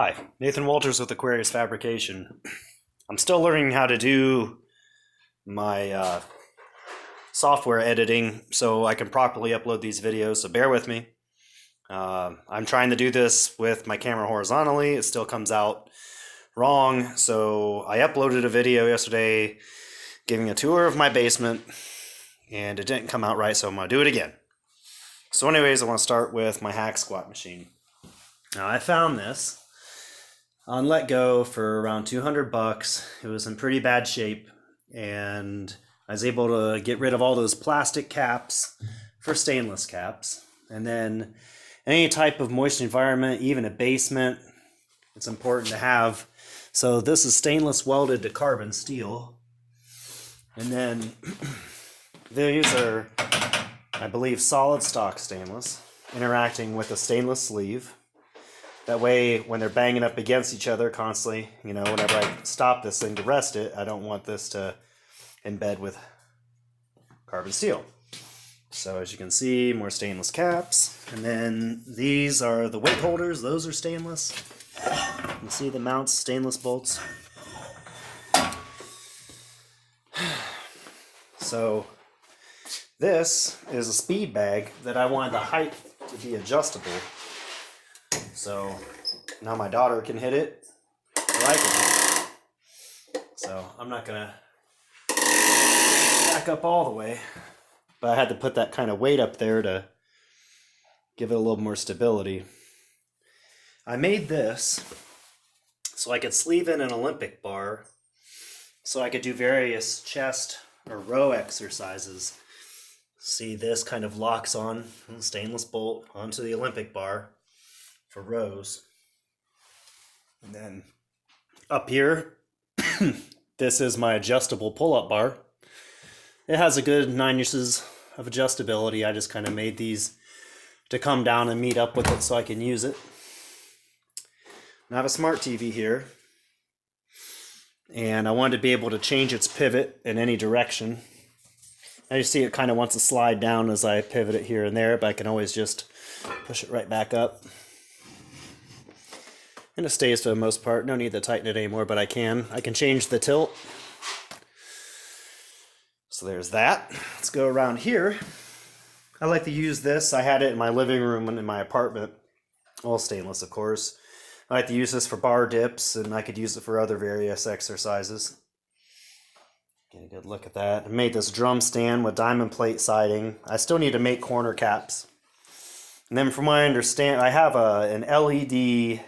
Hi, Nathan Walters with Aquarius Fabrication. I'm still learning how to do my software editing so I can properly upload these videos, so bear with me. I'm trying to do this with my camera horizontally. It still comes out wrong, so I uploaded a video yesterday giving a tour of my basement, and it didn't come out right, so I'm going to do it again. So anyways, I want to start with my hack squat machine. Now I found this on Let Go for around 200 bucks. It was in pretty bad shape, and I was able to get rid of all those plastic caps for stainless caps. And then any type of moist environment, even a basement, it's important to have. So this is stainless welded to carbon steel. And then these are, I believe, solid stock stainless interacting with a stainless sleeve. That way, when they're banging up against each other constantly, whenever I stop this thing to rest it, I don't want this to embed with carbon steel. So as you can see, more stainless caps. And then these are the weight holders. Those are stainless. You can see the mounts, stainless bolts. So this is a speed bag that I wanted the height to be adjustable. So now my daughter can hit it, or I can hit it. So I'm not gonna back up all the way, but I had to put that kind of weight up there to give it a little more stability. I made this so I could sleeve in an Olympic bar, so I could do various chest or row exercises. See, this kind of locks on a stainless bolt onto the Olympic bar for rows. And then up here, this is my adjustable pull-up bar. It has a good 9 inches of adjustability. I just kind of made these to come down and meet up with it so I can use it. And I have a smart TV here, and I wanted to be able to change its pivot in any direction. Now you see it kind of wants to slide down as I pivot it here and there, but I can always just push it right back up. And it stays for the most part. No need to tighten it anymore, but I can change the tilt. So there's that. Let's go around here. I like to use this. I had it in my living room and in my apartment. All stainless, of course. I like to use this for bar dips, and I could use it for other various exercises. Get a good look at that. I made this drum stand with diamond plate siding. I still need to make corner caps. And then from what I understand, I have an LED.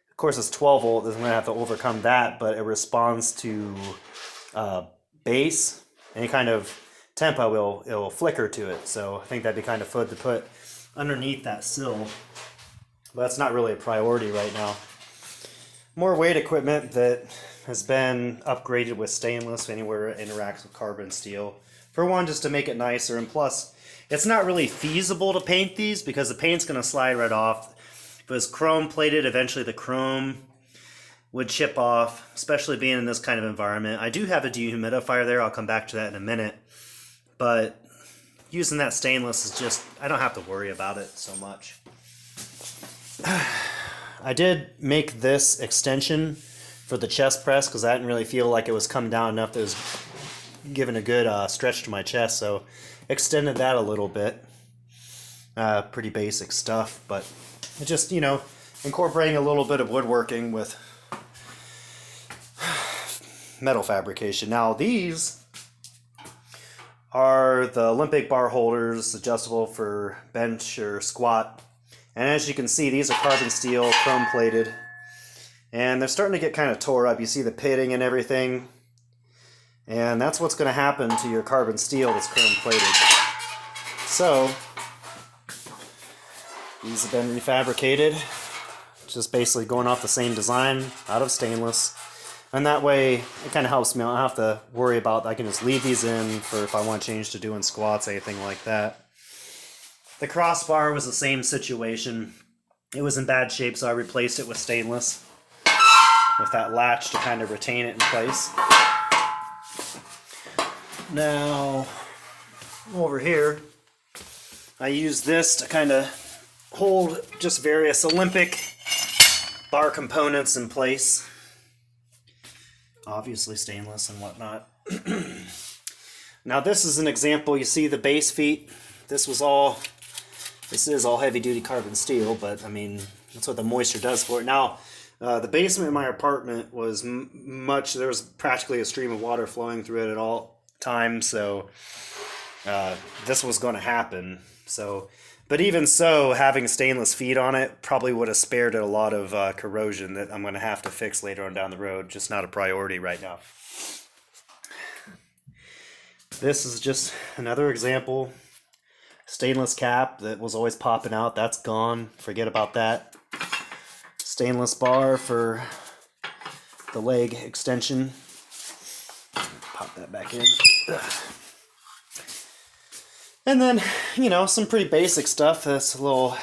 Of course, it's 12 volt. I'm going to have to overcome that, but it responds to bass. Any kind of tempo, it'll flicker to it. So I think that'd be kind of fun to put underneath that sill. But that's not really a priority right now. More weight equipment that has been upgraded with stainless anywhere it interacts with carbon steel. For one, just to make it nicer, and plus, it's not really feasible to paint these because the paint's going to slide right off. If it was chrome plated, eventually the chrome would chip off, especially being in this kind of environment. I do have a dehumidifier there. I'll come back to that in a minute. But using that stainless is just, I don't have to worry about it so much. I did make this extension for the chest press because I didn't really feel like it was coming down enough that it was giving a good stretch to my chest. So extended that a little bit. Pretty basic stuff, but it just, incorporating a little bit of woodworking with metal fabrication. Now these are the Olympic bar holders, adjustable for bench or squat. And as you can see, these are carbon steel, chrome plated. And they're starting to get kind of tore up. You see the pitting and everything. And that's what's going to happen to your carbon steel that's chrome plated. So these have been refabricated, just basically going off the same design out of stainless. And that way, it kind of helps me. I don't have to worry about, I can just leave these in for if I want to change to doing squats, anything like that. The crossbar was the same situation. It was in bad shape, so I replaced it with stainless, with that latch to kind of retain it in place. Now, over here, I use this to kind of hold just various Olympic bar components in place. Obviously stainless and whatnot. Now this is an example. You see the base feet. This is all heavy duty carbon steel, but I mean, that's what the moisture does for it. Now, the basement in my apartment was there was practically a stream of water flowing through it at all times, so this was going to happen. So, but even so, having stainless feet on it probably would have spared it a lot of corrosion that I'm going to have to fix later on down the road. Just not a priority right now. This is just another example. Stainless cap that was always popping out. That's gone. Forget about that. Stainless bar for the leg extension. Pop that back in. And then, you know, some pretty basic stuff. That's a little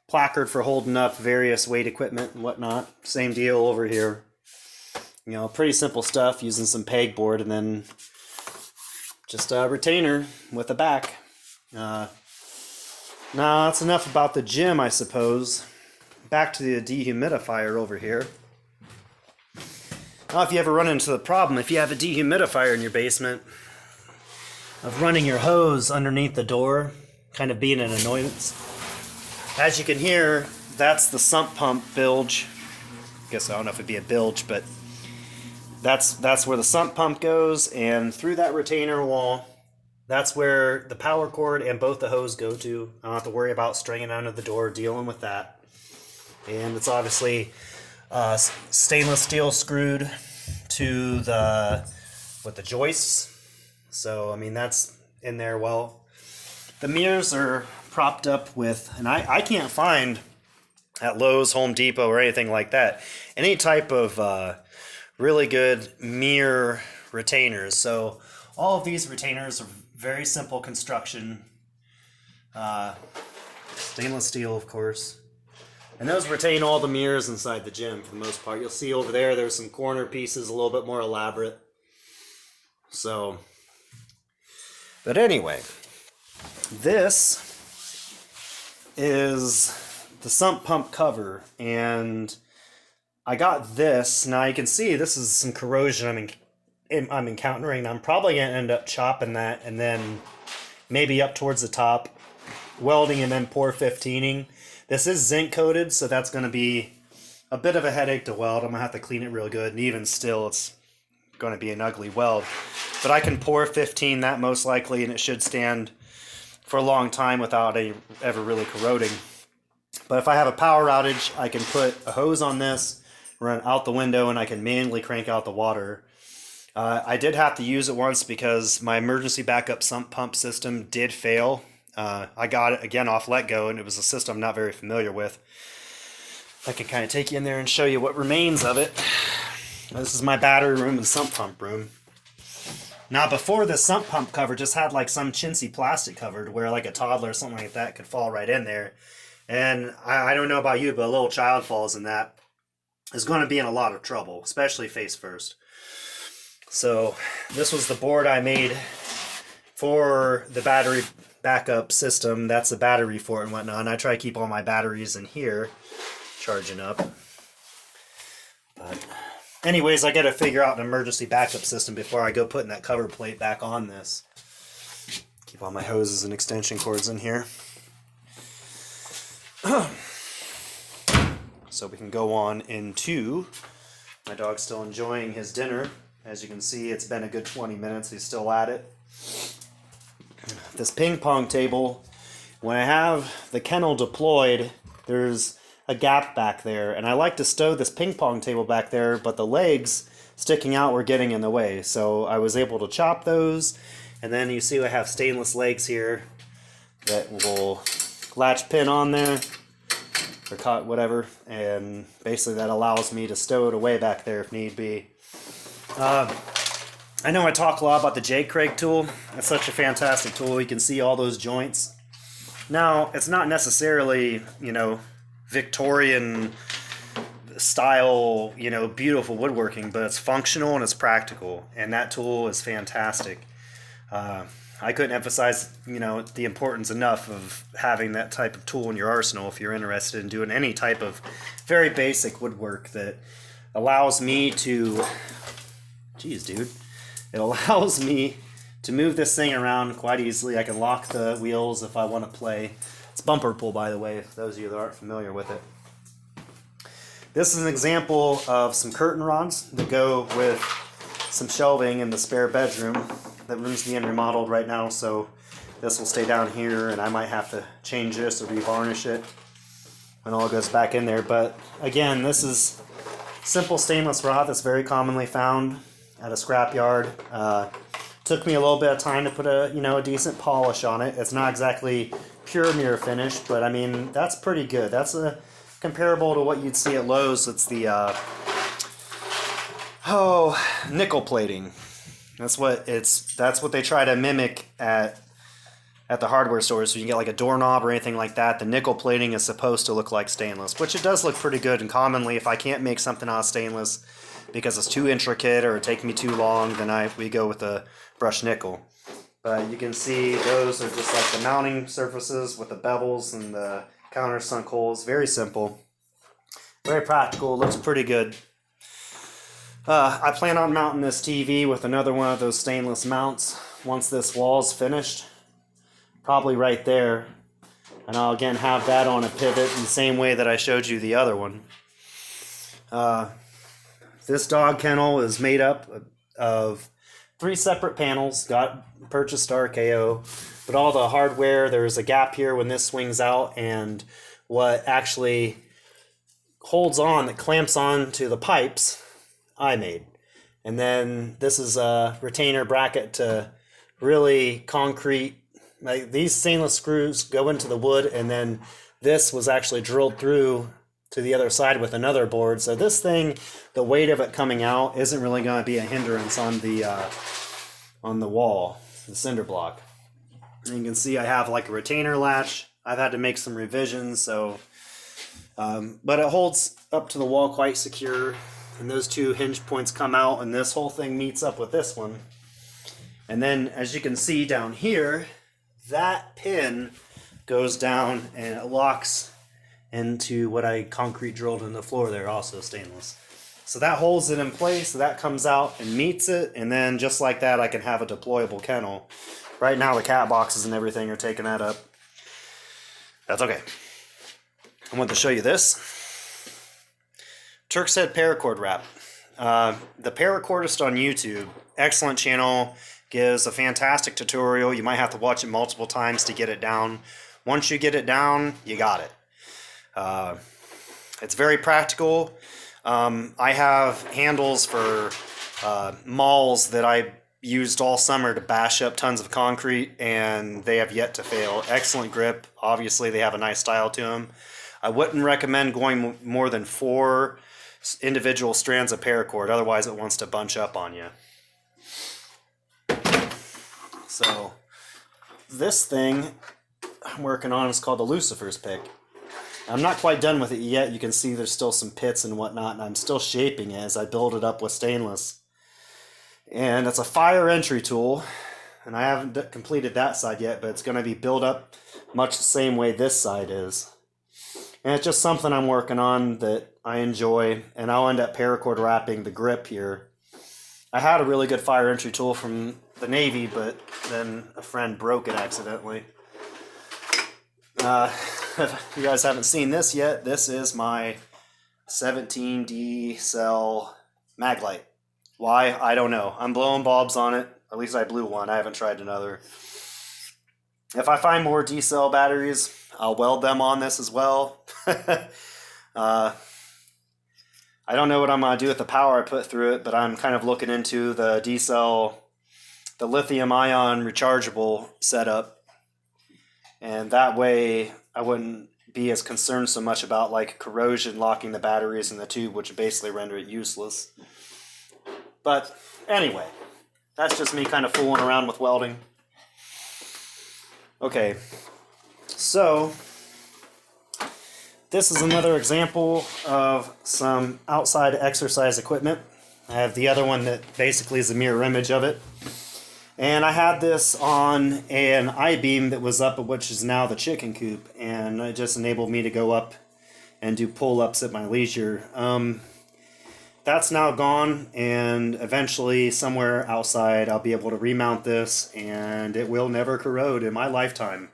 placard for holding up various weight equipment and whatnot. Same deal over here. You know, pretty simple stuff using some pegboard and then just a retainer with a back. Now that's enough about the gym, I suppose. Back to the dehumidifier over here. Now, if you ever run into the problem, if you have a dehumidifier in your basement, of running your hose underneath the door, kind of being an annoyance. As you can hear, that's the sump pump bilge. I guess I don't know if it'd be a bilge, but that's where the sump pump goes, and through that retainer wall, that's where the power cord and both the hose go to. I don't have to worry about stringing under the door, dealing with that. And it's obviously stainless steel screwed to with the joists. So, I mean, that's in there well. The mirrors are propped up with, and I can't find at Lowe's, Home Depot, or anything like that, any type of really good mirror retainers. So all of these retainers are very simple construction. Stainless steel, of course. And those retain all the mirrors inside the gym for the most part. You'll see over there's some corner pieces a little bit more elaborate. So, but anyway, this is the sump pump cover, and I got this. Now you can see this is some corrosion I'm encountering. I'm probably going to end up chopping that and then maybe up towards the top, welding and then pour 15ing. This is zinc coated, so that's going to be a bit of a headache to weld. I'm going to have to clean it real good, and even still it's going to be an ugly weld. But I can pour 15 that most likely, and it should stand for a long time without ever really corroding. But if I have a power outage, I can put a hose on this, run out the window, and I can manually crank out the water. I did have to use it once because my emergency backup sump pump system did fail. I got it again off Let Go, and it was a system I'm not very familiar with. I can kind of take you in there and show you what remains of it. This is my battery room and sump pump room. Now, before the sump pump cover just had like some chintzy plastic covered where like a toddler or something like that could fall right in there. And I don't know about you, but a little child falls in that is going to be in a lot of trouble, especially face first. So this was the board I made for the battery backup system. That's the battery for it and whatnot. And I try to keep all my batteries in here charging up. But anyways, I got to figure out an emergency backup system before I go putting that cover plate back on this. Keep all my hoses and extension cords in here. So we can go on into, my dog's still enjoying his dinner. As you can see, it's been a good 20 minutes. He's still at it. This ping pong table, when I have the kennel deployed, there's a gap back there. And I like to stow this ping pong table back there, but the legs sticking out were getting in the way. So I was able to chop those. And then you see I have stainless legs here that will latch pin on there, or cut, whatever. And basically that allows me to stow it away back there if need be. I know I talk a lot about the J. Craig tool. It's such a fantastic tool. You can see all those joints. Now, it's not necessarily, you know, Victorian style, you know, beautiful woodworking, but it's functional and it's practical. And that tool is fantastic. I couldn't emphasize, the importance enough of having that type of tool in your arsenal if you're interested in doing any type of very basic woodwork that allows me to, geez, dude, it allows me to move this thing around quite easily. I can lock the wheels if I want to play. It's bumper pull, by the way, if those of you that aren't familiar with it. This is an example of some curtain rods that go with some shelving in the spare bedroom. That room's being remodeled right now, so this will stay down here, and I might have to change this or revarnish it when all goes back in there. But again, this is simple stainless rod that's very commonly found at a scrapyard. Took me a little bit of time to put a decent polish on it. It's not exactly pure mirror finish, but I mean that's pretty good. That's comparable to what you'd see at Lowe's. It's the nickel plating. That's what they try to mimic at the hardware stores. So you can get like a doorknob or anything like that. The nickel plating is supposed to look like stainless, which it does look pretty good. And commonly, if I can't make something out of stainless because it's too intricate or it takes me too long, then we go with the brushed nickel. But you can see those are just like the mounting surfaces with the bevels and the countersunk holes. Very simple, very practical. Looks pretty good. I plan on mounting this TV with another one of those stainless mounts once this wall's finished. Probably right there. And I'll again have that on a pivot in the same way that I showed you the other one. This dog kennel is made up of 3 separate panels. Purchased RKO. But all the hardware, there's a gap here when this swings out, and what actually holds on, that clamps on to the pipes, I made. And then this is a retainer bracket to really concrete. Like these stainless screws go into the wood, and then this was actually drilled through to the other side with another board. So this thing, the weight of it coming out isn't really going to be a hindrance on the wall, the cinder block. And you can see I have like a retainer latch. I've had to make some revisions, so but it holds up to the wall quite secure. And those 2 hinge points come out, and this whole thing meets up with this one. And then, as you can see down here, that pin goes down and it locks into what I concrete drilled in the floor there, also stainless. So that holds it in place, so that comes out and meets it, and then just like that I can have a deployable kennel. Right now the cat boxes and everything are taking that up. That's okay. I want to show you this. Turk's Head paracord wrap. The Paracordist on YouTube, excellent channel, gives a fantastic tutorial. You might have to watch it multiple times to get it down. Once you get it down, you got it. It's very practical. I have handles for mauls that I used all summer to bash up tons of concrete, and they have yet to fail. Excellent grip. Obviously, they have a nice style to them. I wouldn't recommend going more than 4 individual strands of paracord, otherwise it wants to bunch up on you. So this thing I'm working on is called the Lucifer's Pick. I'm not quite done with it yet. You can see there's still some pits and whatnot, and I'm still shaping it as I build it up with stainless. And it's a fire entry tool, and I haven't completed that side yet, but it's going to be built up much the same way this side is. And it's just something I'm working on that I enjoy, and I'll end up paracord wrapping the grip here. I had a really good fire entry tool from the Navy, but then a friend broke it accidentally. If you guys haven't seen this yet, this is my 17D cell mag light. Why? I don't know. I'm blowing bulbs on it. At least I blew one. I haven't tried another. If I find more D-cell batteries, I'll weld them on this as well. I don't know what I'm going to do with the power I put through it, but I'm kind of looking into the D-cell, the lithium-ion rechargeable setup. And that way I wouldn't be as concerned so much about like corrosion locking the batteries in the tube, which would basically render it useless. But anyway, that's just me kind of fooling around with welding. Okay, so this is another example of some outside exercise equipment. I have the other one that basically is a mirror image of it. And I had this on an I-beam that was up, which is now the chicken coop, and it just enabled me to go up and do pull-ups at my leisure. That's now gone, and eventually somewhere outside I'll be able to remount this, and it will never corrode in my lifetime.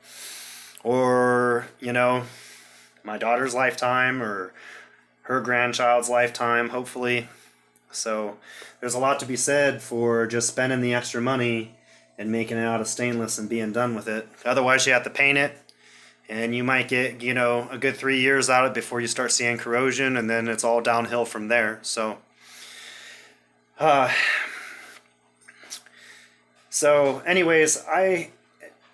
Or, you know, my daughter's lifetime, or her grandchild's lifetime, hopefully. So there's a lot to be said for just spending the extra money and making it out of stainless and being done with it. Otherwise, you have to paint it, and you might get, you know, a good 3 years out of it before you start seeing corrosion, and then it's all downhill from there. So anyways, I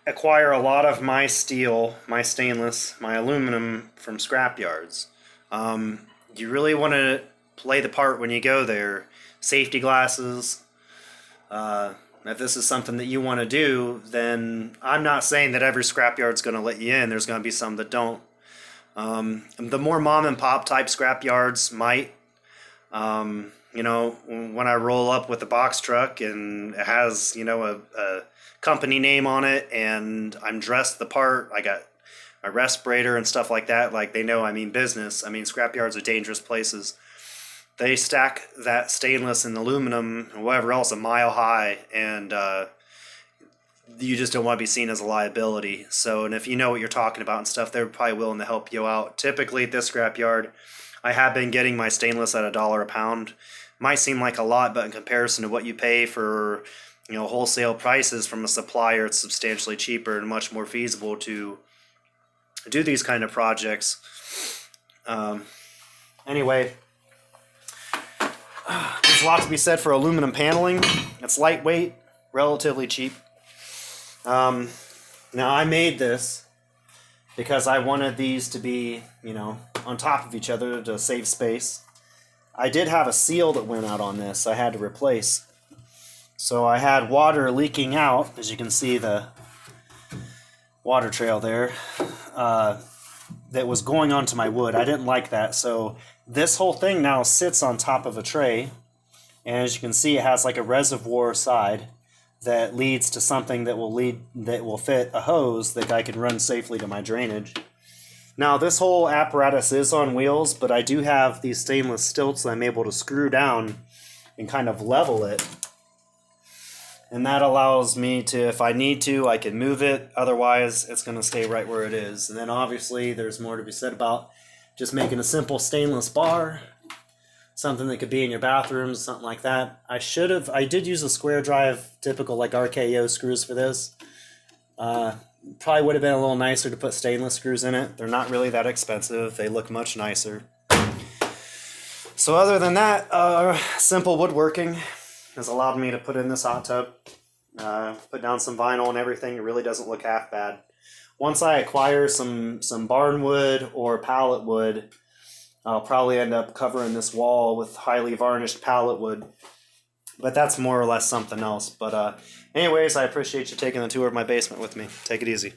acquire a lot of my steel, my stainless, my aluminum from scrap yards. You really want to play the part when you go there. Safety glasses. If this is something that you want to do, then I'm not saying that every scrapyard's going to let you in. There's going to be some that don't. The more mom and pop type scrapyards might. You know, when I roll up with a box truck and it has, you know, a company name on it, and I'm dressed the part, I got my respirator and stuff like that, like they know I mean business. I mean, scrapyards are dangerous places. They stack that stainless and aluminum and whatever else a mile high, and you just don't want to be seen as a liability. So, and if you know what you're talking about and stuff, they're probably willing to help you out. Typically at this scrapyard, I have been getting my stainless at $1 a pound. Might seem like a lot, but in comparison to what you pay for, you know, wholesale prices from a supplier, it's substantially cheaper and much more feasible to do these kind of projects. Anyway, there's a lot to be said for aluminum paneling. It's lightweight, relatively cheap. Now I made this because I wanted these to be, you know, on top of each other to save space. I did have a seal that went out on this I had to replace. So I had water leaking out, as you can see the water trail there, that was going onto my wood. I didn't like that, so this whole thing now sits on top of a tray, and as you can see, it has like a reservoir side that leads to something that will fit a hose that I can run safely to my drainage. Now this whole apparatus is on wheels, but I do have these stainless stilts that I'm able to screw down and kind of level it. And that allows me to, if I need to, I can move it. Otherwise, it's going to stay right where it is. And then obviously, there's more to be said about just making a simple stainless bar. Something that could be in your bathroom, something like that. I did use a square drive, typical like RKO screws for this. Probably would have been a little nicer to put stainless screws in it. They're not really that expensive. They look much nicer. So other than that, simple woodworking has allowed me to put in this hot tub, put down some vinyl and everything. It really doesn't look half bad. Once I acquire some barn wood or pallet wood, I'll probably end up covering this wall with highly varnished pallet wood. But that's more or less something else. But anyways, I appreciate you taking the tour of my basement with me. Take it easy.